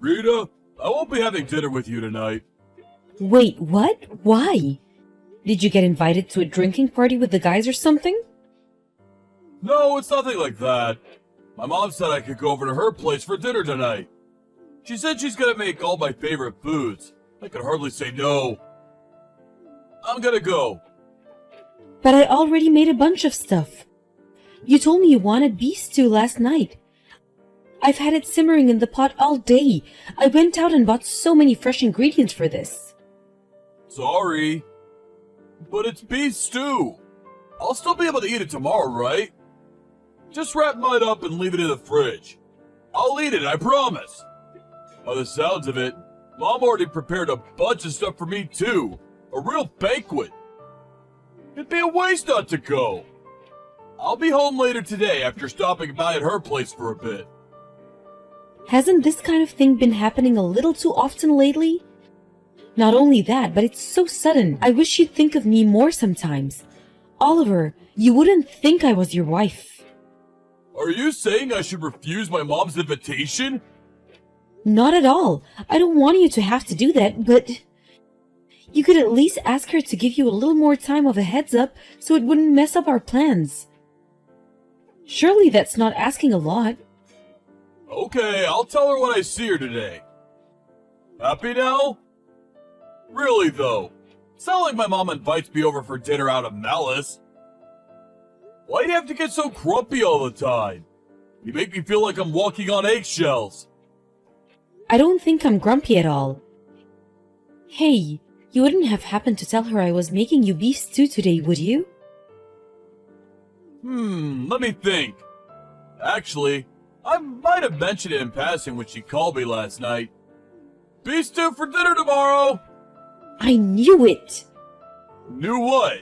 Rita, I won't be having dinner with you tonight. Wait, what? Why? Did you get invited to a drinking party with the guys or something? No, it's nothing like that. My mom said I could go over to her place for dinner tonight. She said she's gonna make all my favorite foods. I could hardly say no. I'm gonna go. But I already made a bunch of stuff. You told me you wanted beef stew last night. I've had it simmering in the pot all day. I went out and bought so many fresh ingredients for this. Sorry. But it's beef stew. I'll still be able to eat it tomorrow, right? Just wrap mine up and leave it in the fridge. I'll eat it, I promise. By the sounds of it, Mom already prepared a bunch of stuff for me too. A real banquet. It'd be a waste not to go. I'll be home later today after stopping by at her place for a bit. Hasn't this kind of thing been happening a little too often lately? Not only that, but it's so sudden. I wish you'd think of me more sometimes. Oliver, you wouldn't think I was your wife. Are you saying I should refuse my mom's invitation? Not at all. I don't want you to have to do that, but you could at least ask her to give you a little more time of a heads up so it wouldn't mess up our plans. Surely that's not asking a lot. Okay, I'll tell her when I see her today. Happy now? Really though, it's not like my mom invites me over for dinner out of malice. Why do you have to get so grumpy all the time? You make me feel like I'm walking on eggshells. I don't think I'm grumpy at all. Hey, you wouldn't have happened to tell her I was making you beef stew today, would you? Let me think. Actually, I might have mentioned it in passing when she called me last night. Beef stew for dinner tomorrow! I knew it! Knew what?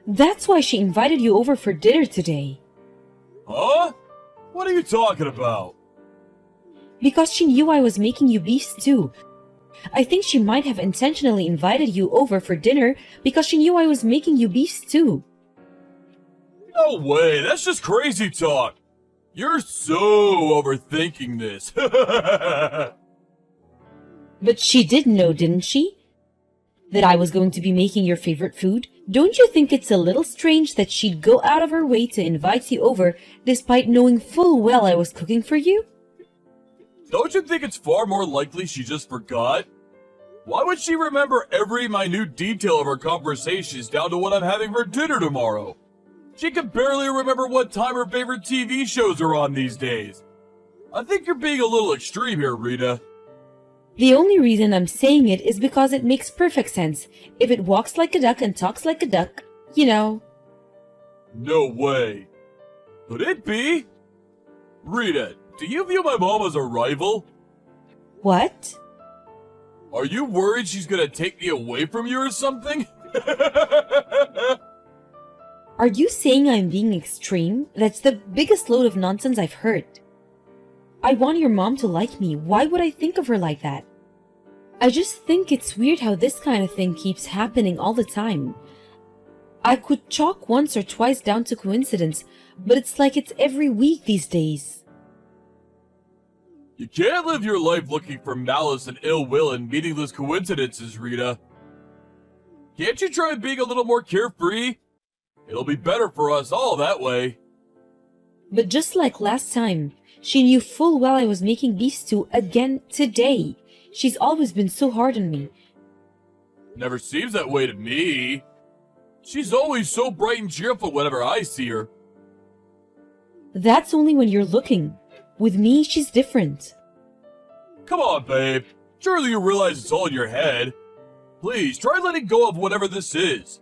That's why she invited you over for dinner today. Huh? What are you talking about? Because she knew I was making you beef stew. I think she might have intentionally invited you over for dinner because she knew I was making you beef stew. No way, that's just crazy talk. You're so overthinking this. But she did know, didn't she? That I was going to be making your favorite food? Don't you think it's a little strange that she'd go out of her way to invite you over despite knowing full well I was cooking for you? Don't you think it's far more likely she just forgot? Why would she remember every minute detail of our conversations down to what I'm having for dinner tomorrow? She can barely remember what time her favorite TV shows are on these days. I think you're being a little extreme here, Rita. The only reason I'm saying it is because it makes perfect sense. If it walks like a duck and talks like a duck, you know. No way. Could it be? Rita, do you view my mom as a rival? What? Are you worried she's gonna take me away from you or something? Are you saying I'm being extreme? That's the biggest load of nonsense I've heard. I want your mom to like me. Why would I think of her like that? I just think it's weird how this kind of thing keeps happening all the time. I could chalk once or twice down to coincidence, but it's like it's every week these days. You can't live your life looking for malice and ill will and meaningless coincidences, Rita. Can't you try being a little more carefree? It'll be better for us all that way. But just like last time, she knew full well I was making beef stew again today. She's always been so hard on me. Never seems that way to me. She's always so bright and cheerful whenever I see her. That's only when you're looking. With me, she's different. Come on, babe. Surely you realize it's all in your head. Please, try letting go of whatever this is.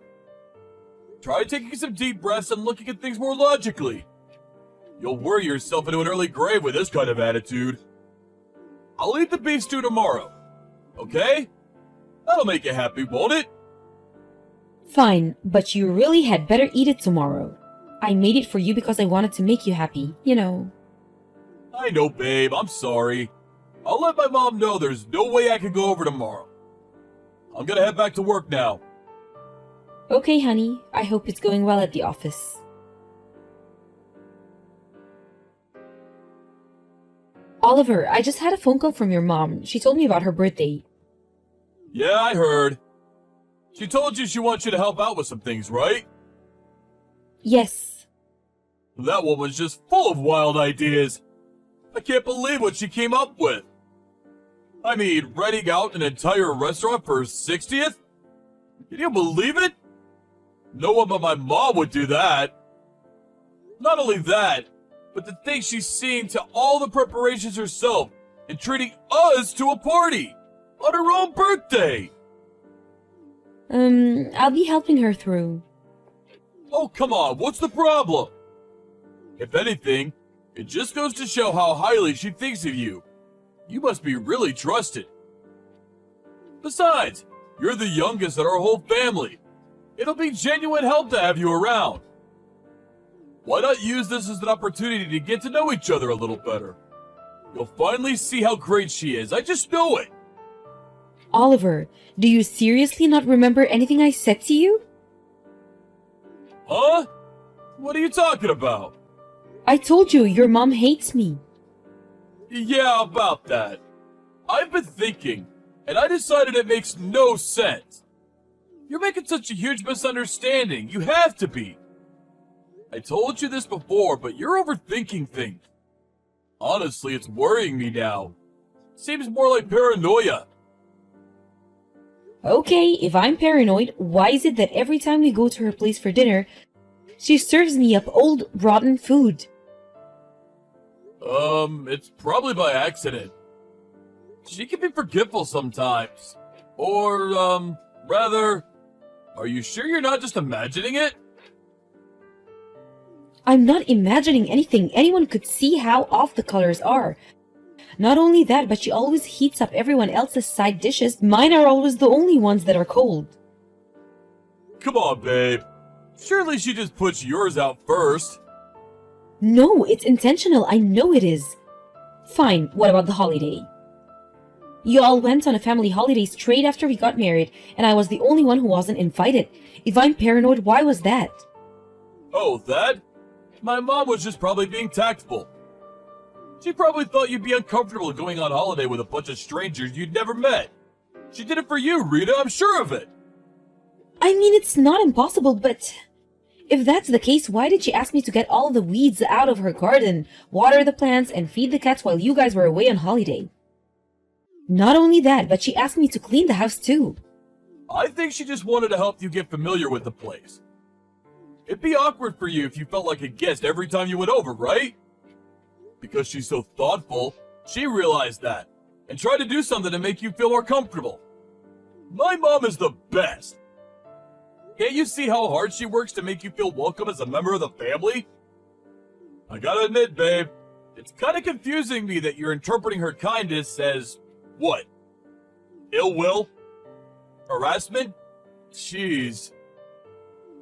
Try taking some deep breaths and looking at things more logically. You'll worry yourself into an early grave with this kind of attitude. I'll eat the beef stew tomorrow. Okay? That'll make you happy, won't it? Fine, but you really had better eat it tomorrow. I made it for you because I wanted to make you happy, you know. I know, babe. I'm sorry. I'll let my mom know there's no way I can go over tomorrow. I'm gonna head back to work now. Okay, honey. I hope it's going well at the office. Oliver, I just had a phone call from your mom. She told me about her birthday. Yeah, I heard. She told you she wants you to help out with some things, right? Yes. That woman's just full of wild ideas. I can't believe what she came up with. I mean, renting out an entire restaurant for her 60th? Can you believe it? No one but my mom would do that. Not only that, but to think she's seeing to all the preparations herself and treating us to a party on her own birthday. I'll be helping her through. Oh, come on, what's the problem? If anything, it just goes to show how highly she thinks of you. You must be really trusted. Besides, you're the youngest in our whole family. It'll be genuine help to have you around. Why not use this as an opportunity to get to know each other a little better? You'll finally see how great she is. I just know it. Oliver, do you seriously not remember anything I said to you? Huh? What are you talking about? I told you your mom hates me. Yeah, about that. I've been thinking, and I decided it makes no sense. You're making such a huge misunderstanding. You have to be. I told you this before, but you're overthinking things. Honestly, it's worrying me now. Seems more like paranoia. Okay, if I'm paranoid, why is it that every time we go to her place for dinner, she serves me up old, rotten food? It's probably by accident. She can be forgetful sometimes. Or, rather, are you sure you're not just imagining it? I'm not imagining anything. Anyone could see how off the colors are. Not only that, but she always heats up everyone else's side dishes. Mine are always the only ones that are cold. Come on, babe. Surely she just puts yours out first. No, it's intentional. I know it is. Fine, what about the holiday? You all went on a family holiday straight after we got married, and I was the only one who wasn't invited. If I'm paranoid, why was that? Oh, that? My mom was just probably being tactful. She probably thought you'd be uncomfortable going on holiday with a bunch of strangers you'd never met. She did it for you, Rita, I'm sure of it. I mean, it's not impossible, but if that's the case, why did she ask me to get all the weeds out of her garden, water the plants, and feed the cats while you guys were away on holiday? Not only that, but she asked me to clean the house too. I think she just wanted to help you get familiar with the place. It'd be awkward for you if you felt like a guest every time you went over, right? Because she's so thoughtful, she realized that, and tried to do something to make you feel more comfortable. My mom is the best. Can't you see how hard she works to make you feel welcome as a member of the family? I gotta admit, babe, it's kinda confusing me that you're interpreting her kindness as, what? Ill will? Harassment? Jeez.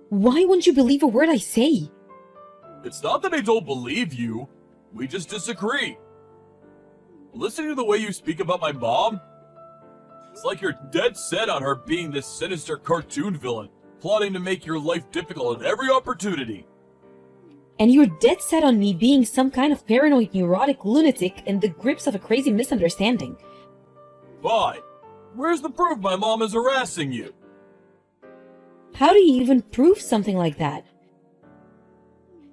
Why won't you believe a word I say? It's not that I don't believe you. We just disagree. Listening to the way you speak about my mom, it's like you're dead set on her being this sinister cartoon villain, plotting to make your life difficult at every opportunity. And you're dead set on me being some kind of paranoid neurotic lunatic in the grips of a crazy misunderstanding. Fine. Where's the proof my mom is harassing you? How do you even prove something like that?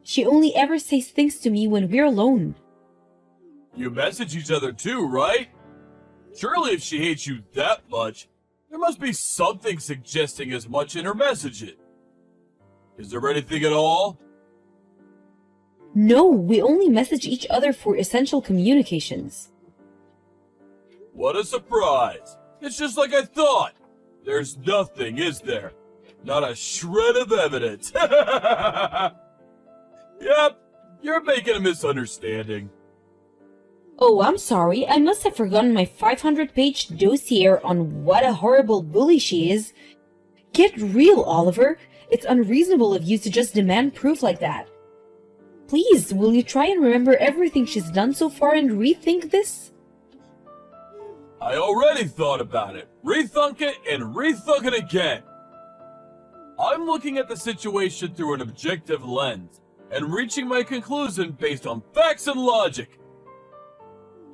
She only ever says things to me when we're alone. You message each other too, right? Surely if she hates you that much, there must be something suggesting as much in her messages. Is there anything at all? No, we only message each other for essential communications. What a surprise. It's just like I thought. There's nothing, is there? Not a shred of evidence. Yep, you're making a misunderstanding. Oh, I'm sorry. I must have forgotten my 500-page dossier on what a horrible bully she is. Get real, Oliver. It's unreasonable of you to just demand proof like that. Please, will you try and remember everything she's done so far and rethink this? I already thought about it. Rethunk it and rethunk it again. I'm looking at the situation through an objective lens and reaching my conclusion based on facts and logic.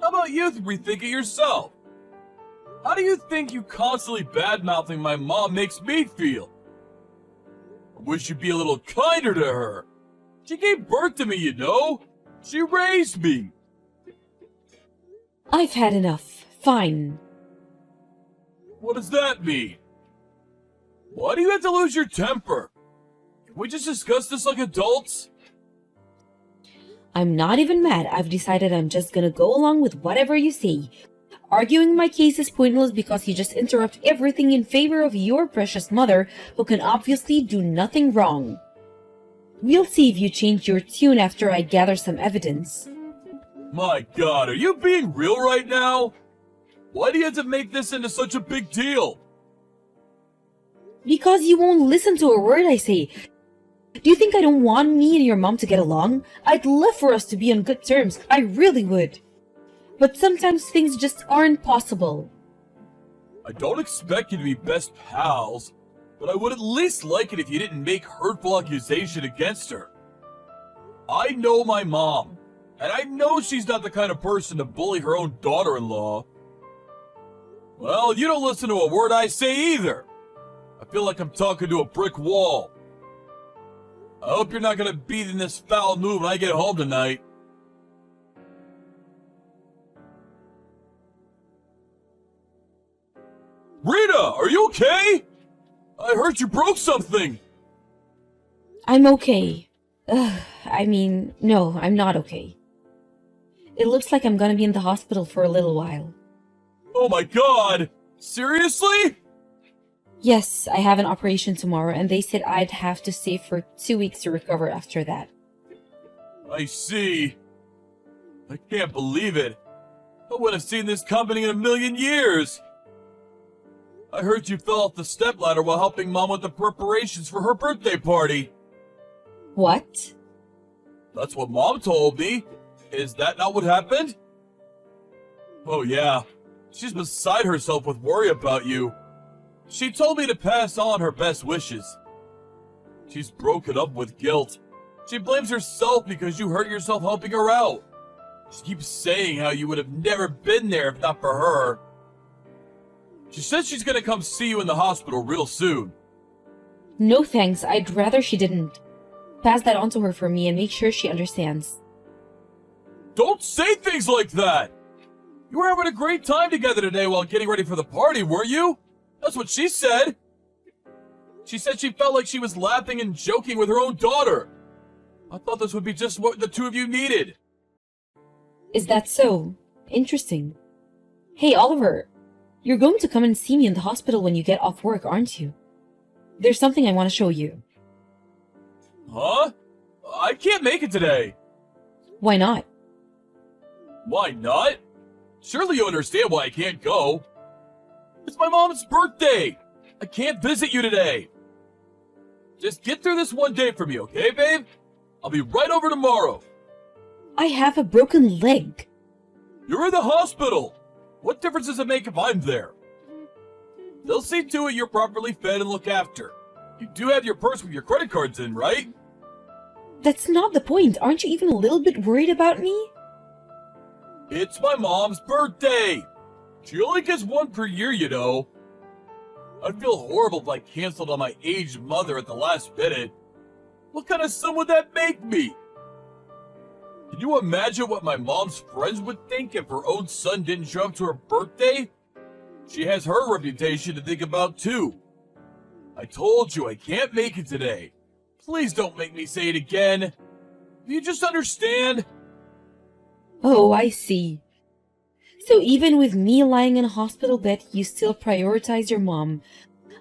How about you rethink it yourself? How do you think you constantly bad-mouthing my mom makes me feel? I wish you'd be a little kinder to her. She gave birth to me, you know. She raised me. I've had enough. Fine. What does that mean? Why do you have to lose your temper? Can we just discuss this like adults? I'm not even mad. I've decided I'm just gonna go along with whatever you say. Arguing my case is pointless because you just interrupt everything in favor of your precious mother, who can obviously do nothing wrong. We'll see if you change your tune after I gather some evidence. My God, are you being real right now? Why do you have to make this into such a big deal? Because you won't listen to a word I say. Do you think I don't want me and your mom to get along? I'd love for us to be on good terms. I really would. But sometimes things just aren't possible. I don't expect you to be best pals, but I would at least like it if you didn't make hurtful accusation against her. I know my mom, and I know she's not the kind of person to bully her own daughter-in-law. Well, you don't listen to a word I say either. I feel like I'm talking to a brick wall. I hope you're not gonna be in this foul mood when I get home tonight. Rita, are you okay? I heard you broke something. I'm okay. No, I'm not okay. It looks like I'm gonna be in the hospital for a little while. Oh my God! Seriously? Yes, I have an operation tomorrow, and they said I'd have to stay for 2 weeks to recover after that. I see. I can't believe it. I would have seen this coming in a million years. I heard you fell off the stepladder while helping Mom with the preparations for her birthday party. What? That's what Mom told me. Is that not what happened? Oh yeah. She's beside herself with worry about you. She told me to pass on her best wishes. She's broken up with guilt. She blames herself because you hurt yourself helping her out. She keeps saying how you would have never been there if not for her. She says she's gonna come see you in the hospital real soon. No thanks, I'd rather she didn't. Pass that on to her for me and make sure she understands. Don't say things like that! You were having a great time together today while getting ready for the party, weren't you? That's what she said. She said she felt like she was laughing and joking with her own daughter. I thought this would be just what the two of you needed. Is that so? Interesting. Hey, Oliver. You're going to come and see me in the hospital when you get off work, aren't you? There's something I want to show you. Huh? I can't make it today. Why not? Why not? Surely you understand why I can't go. It's my mom's birthday. I can't visit you today. Just get through this one day for me, okay, babe? I'll be right over tomorrow. I have a broken leg. You're in the hospital. What difference does it make if I'm there? They'll see to it you're properly fed and looked after. You do have your purse with your credit cards in, right? That's not the point. Aren't you even a little bit worried about me? It's my mom's birthday. She only gets one per year, you know. I'd feel horrible if I canceled on my aged mother at the last minute. What kind of son would that make me? Can you imagine what my mom's friends would think if her own son didn't show up to her birthday? She has her reputation to think about too. I told you I can't make it today. Please don't make me say it again. Do you just understand? Oh, I see. So even with me lying in a hospital bed, you still prioritize your mom.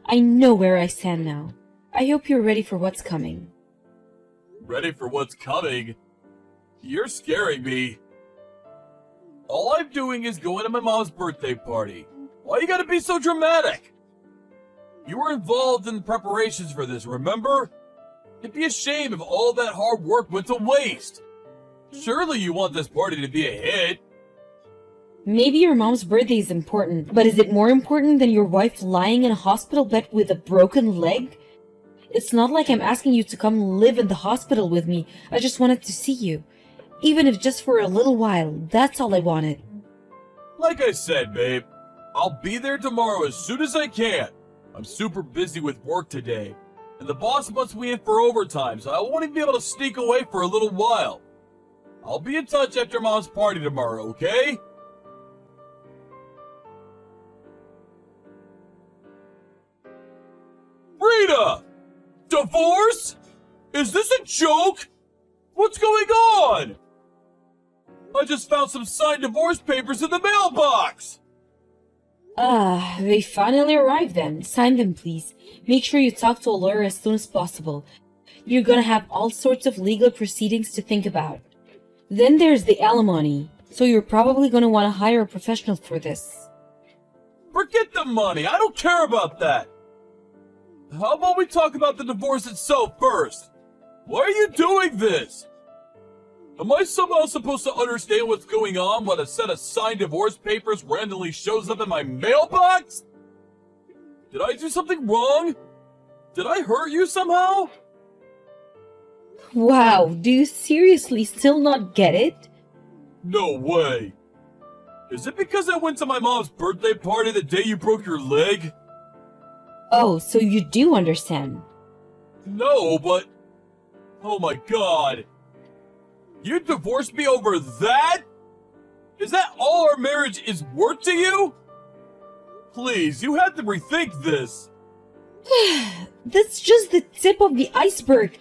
I know where I stand now. I hope you're ready for what's coming. Ready for what's coming? You're scaring me. All I'm doing is going to my mom's birthday party. Why you gotta be so dramatic? You were involved in the preparations for this, remember? It'd be a shame if all that hard work went to waste. Surely you want this party to be a hit. Maybe your mom's birthday is important, but is it more important than your wife lying in a hospital bed with a broken leg? It's not like I'm asking you to come live in the hospital with me. I just wanted to see you. Even if just for a little while, that's all I wanted. Like I said, babe, I'll be there tomorrow as soon as I can. I'm super busy with work today, and the boss wants me in for overtime, so I won't even be able to sneak away for a little while. I'll be in touch after Mom's party tomorrow, okay? Rita! Divorce? Is this a joke? What's going on? I just found some signed divorce papers in the mailbox! They finally arrived then. Sign them, please. Make sure you talk to a lawyer as soon as possible. You're gonna have all sorts of legal proceedings to think about. Then there's the alimony, so you're probably gonna want to hire a professional for this. Forget the money, I don't care about that! How about we talk about the divorce itself first? Why are you doing this? Am I somehow supposed to understand what's going on when a set of signed divorce papers randomly shows up in my mailbox? Did I do something wrong? Did I hurt you somehow? Wow, do you seriously still not get it? No way. Is it because I went to my mom's birthday party the day you broke your leg? Oh, so you do understand. No, but... Oh my god. You divorced me over that? Is that all our marriage is worth to you? Please, you have to rethink this. That's just the tip of the iceberg.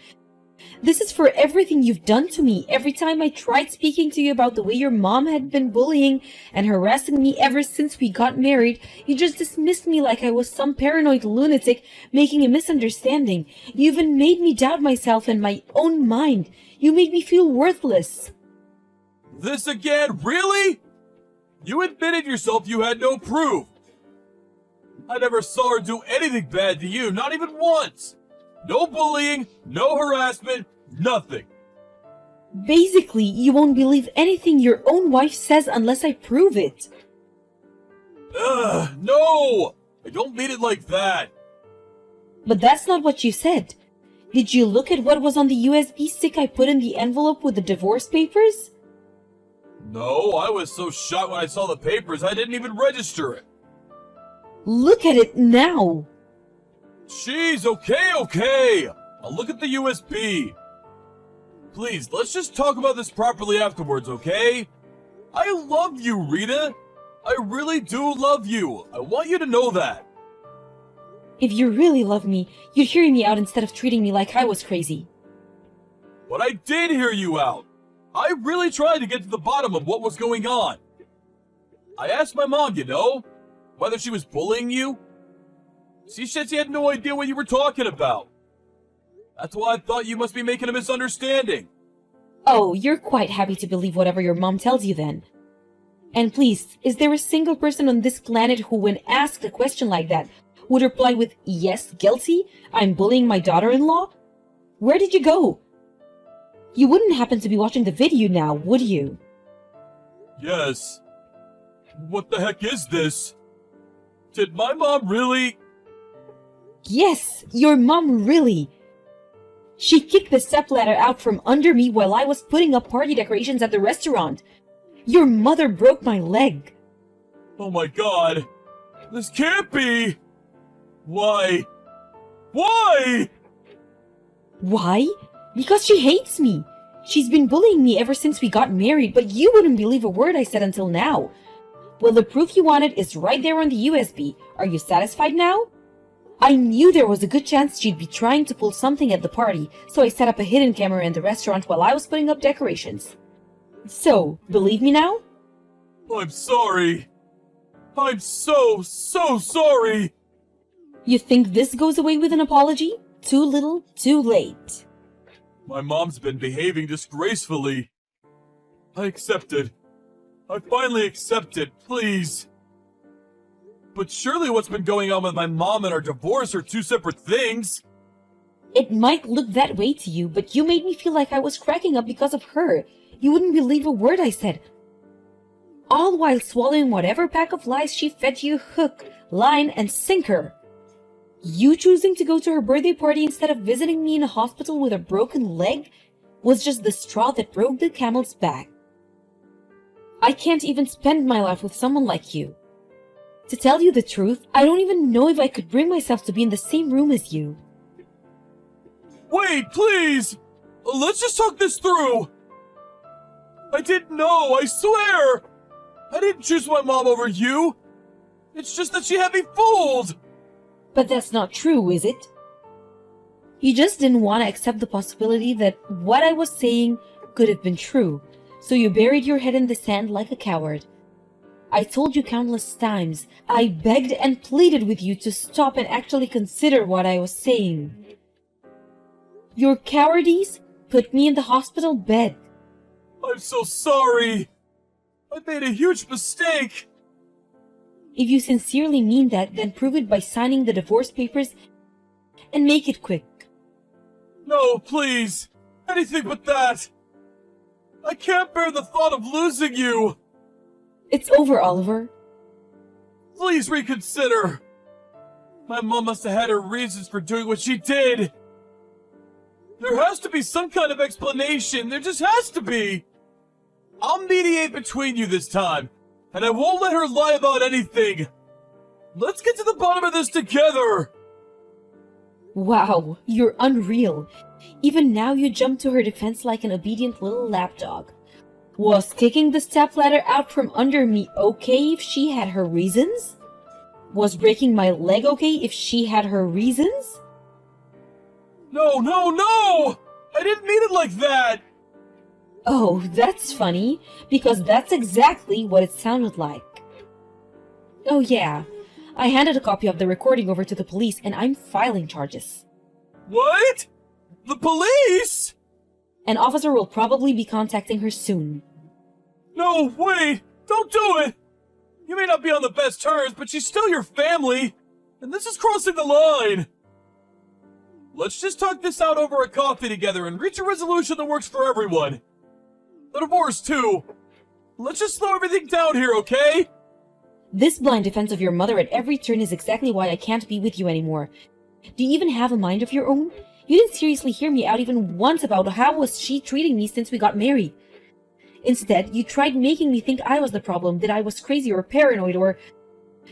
This is for everything you've done to me. Every time I tried speaking to you about the way your mom had been bullying and harassing me ever since we got married, you just dismissed me like I was some paranoid lunatic making a misunderstanding. You even made me doubt myself and my own mind. You made me feel worthless. This again? Really? You admitted yourself you had no proof. I never saw her do anything bad to you, not even once. No bullying, no harassment, nothing. Basically, you won't believe anything your own wife says unless I prove it. Ugh, no! I don't mean it like that. But that's not what you said. Did you look at what was on the USB stick I put in the envelope with the divorce papers? No, I was so shocked when I saw the papers I didn't even register it. Look at it now! Jeez, okay. I'll look at the USB. Please, let's just talk about this properly afterwards, okay? I love you, Rita. I really do love you. I want you to know that. If you really love me, you'd hear me out instead of treating me like I was crazy. But I did hear you out. I really tried to get to the bottom of what was going on. I asked my mom, whether she was bullying you. She said she had no idea what you were talking about. That's why I thought you must be making a misunderstanding. Oh, you're quite happy to believe whatever your mom tells you then. And please, is there a single person on this planet who, when asked a question like that, would reply with, "Yes, guilty, I'm bullying my daughter-in-law"? Where did you go? You wouldn't happen to be watching the video now, would you? Yes. What the heck is this? Did my mom really... Yes, your mom really. She kicked the stepladder out from under me while I was putting up party decorations at the restaurant. Your mother broke my leg. Oh my god. This can't be. Why? Why? Why? Because she hates me. She's been bullying me ever since we got married, but you wouldn't believe a word I said until now. Well, the proof you wanted is right there on the USB. Are you satisfied now? I knew there was a good chance she'd be trying to pull something at the party, so I set up a hidden camera in the restaurant while I was putting up decorations. So, believe me now? I'm sorry. I'm so sorry. You think this goes away with an apology? Too little, too late. My mom's been behaving disgracefully. I accepted. I finally accepted, please. But surely what's been going on with my mom and our divorce are two separate things. It might look that way to you, but you made me feel like I was cracking up because of her. You wouldn't believe a word I said. All while swallowing whatever pack of lies she fed you hook, line, and sinker. You choosing to go to her birthday party instead of visiting me in a hospital with a broken leg was just the straw that broke the camel's back. I can't even spend my life with someone like you. To tell you the truth, I don't even know if I could bring myself to be in the same room as you. Wait, please! Let's just talk this through! I didn't know, I swear! I didn't choose my mom over you! It's just that she had me fooled! But that's not true, is it? You just didn't want to accept the possibility that what I was saying could have been true, so you buried your head in the sand like a coward. I told you countless times, I begged and pleaded with you to stop and actually consider what I was saying. Your cowardice put me in the hospital bed. I'm so sorry! I made a huge mistake! If you sincerely mean that, then prove it by signing the divorce papers and make it quick. No, please! Anything but that! I can't bear the thought of losing you! It's over, Oliver. Please reconsider! My mom must have had her reasons for doing what she did! There has to be some kind of explanation, there just has to be! I'll mediate between you this time, and I won't let her lie about anything! Let's get to the bottom of this together! Wow, you're unreal. Even now you jump to her defense like an obedient little lapdog. Was kicking the stepladder out from under me okay if she had her reasons? Was breaking my leg okay if she had her reasons? No, no, no! I didn't mean it like that! Oh, that's funny, because that's exactly what it sounded like. Oh yeah, I handed a copy of the recording over to the police and I'm filing charges. What? The police? An officer will probably be contacting her soon. No, wait! Don't do it! You may not be on the best terms, but she's still your family! And this is crossing the line! Let's just talk this out over a coffee together and reach a resolution that works for everyone. The divorce, too. Let's just slow everything down here, okay? This blind defense of your mother at every turn is exactly why I can't be with you anymore. Do you even have a mind of your own? You didn't seriously hear me out even once about how was she treating me since we got married. Instead, you tried making me think I was the problem, that I was crazy or paranoid or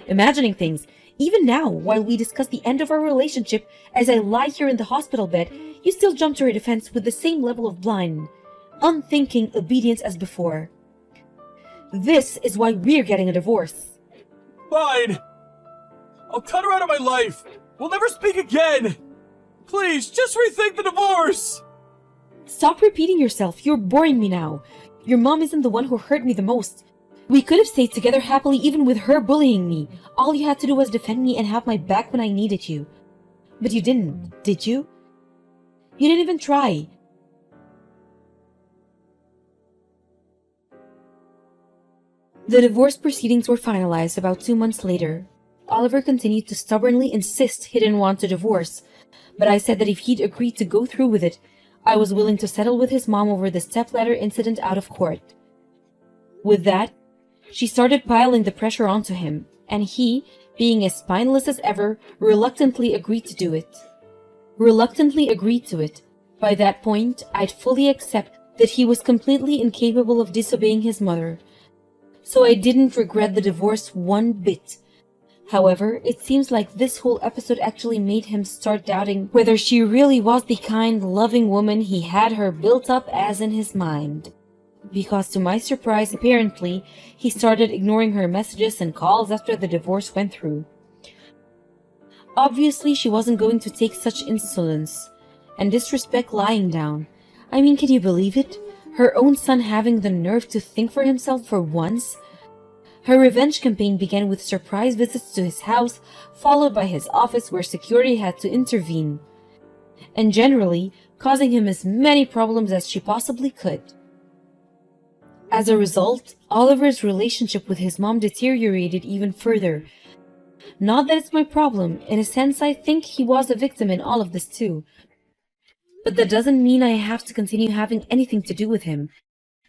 imagining things. Even now, while we discuss the end of our relationship, as I lie here in the hospital bed, you still jump to her defense with the same level of blind, unthinking obedience as before. This is why we're getting a divorce. Fine. I'll cut her out of my life. We'll never speak again. Please, just rethink the divorce. Stop repeating yourself. You're boring me now. Your mom isn't the one who hurt me the most. We could have stayed together happily even with her bullying me. All you had to do was defend me and have my back when I needed you. But you didn't, did you? You didn't even try. The divorce proceedings were finalized about 2 months later. Oliver continued to stubbornly insist he didn't want to divorce, but I said that if he'd agreed to go through with it, I was willing to settle with his mom over the stepladder incident out of court. With that, she started piling the pressure onto him, and he, being as spineless as ever, reluctantly agreed to do it. By that point, I'd fully accept that he was completely incapable of disobeying his mother, so I didn't regret the divorce one bit. However, it seems like this whole episode actually made him start doubting whether she really was the kind, loving woman he had her built up as in his mind. Because to my surprise, apparently, he started ignoring her messages and calls after the divorce went through. Obviously, she wasn't going to take such insolence and disrespect lying down. I mean, can you believe it? Her own son having the nerve to think for himself for once? Her revenge campaign began with surprise visits to his house, followed by his office where security had to intervene, and generally causing him as many problems as she possibly could. As a result, Oliver's relationship with his mom deteriorated even further. Not that it's my problem, in a sense I think he was a victim in all of this too. But that doesn't mean I have to continue having anything to do with him.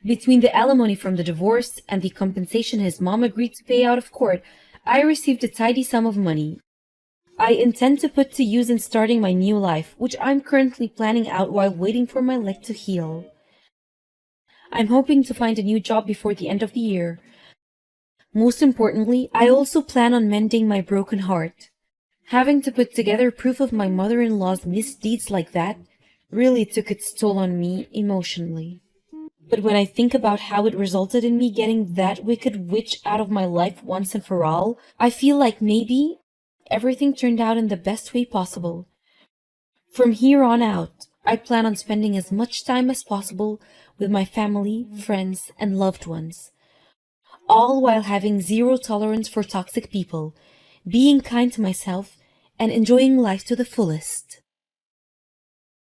Between the alimony from the divorce and the compensation his mom agreed to pay out of court, I received a tidy sum of money. I intend to put to use in starting my new life, which I'm currently planning out while waiting for my leg to heal. I'm hoping to find a new job before the end of the year. Most importantly, I also plan on mending my broken heart. Having to put together proof of my mother-in-law's misdeeds like that really took its toll on me emotionally. But when I think about how it resulted in me getting that wicked witch out of my life once and for all, I feel like maybe everything turned out in the best way possible. From here on out, I plan on spending as much time as possible with my family, friends, and loved ones, all while having zero tolerance for toxic people, being kind to myself, and enjoying life to the fullest.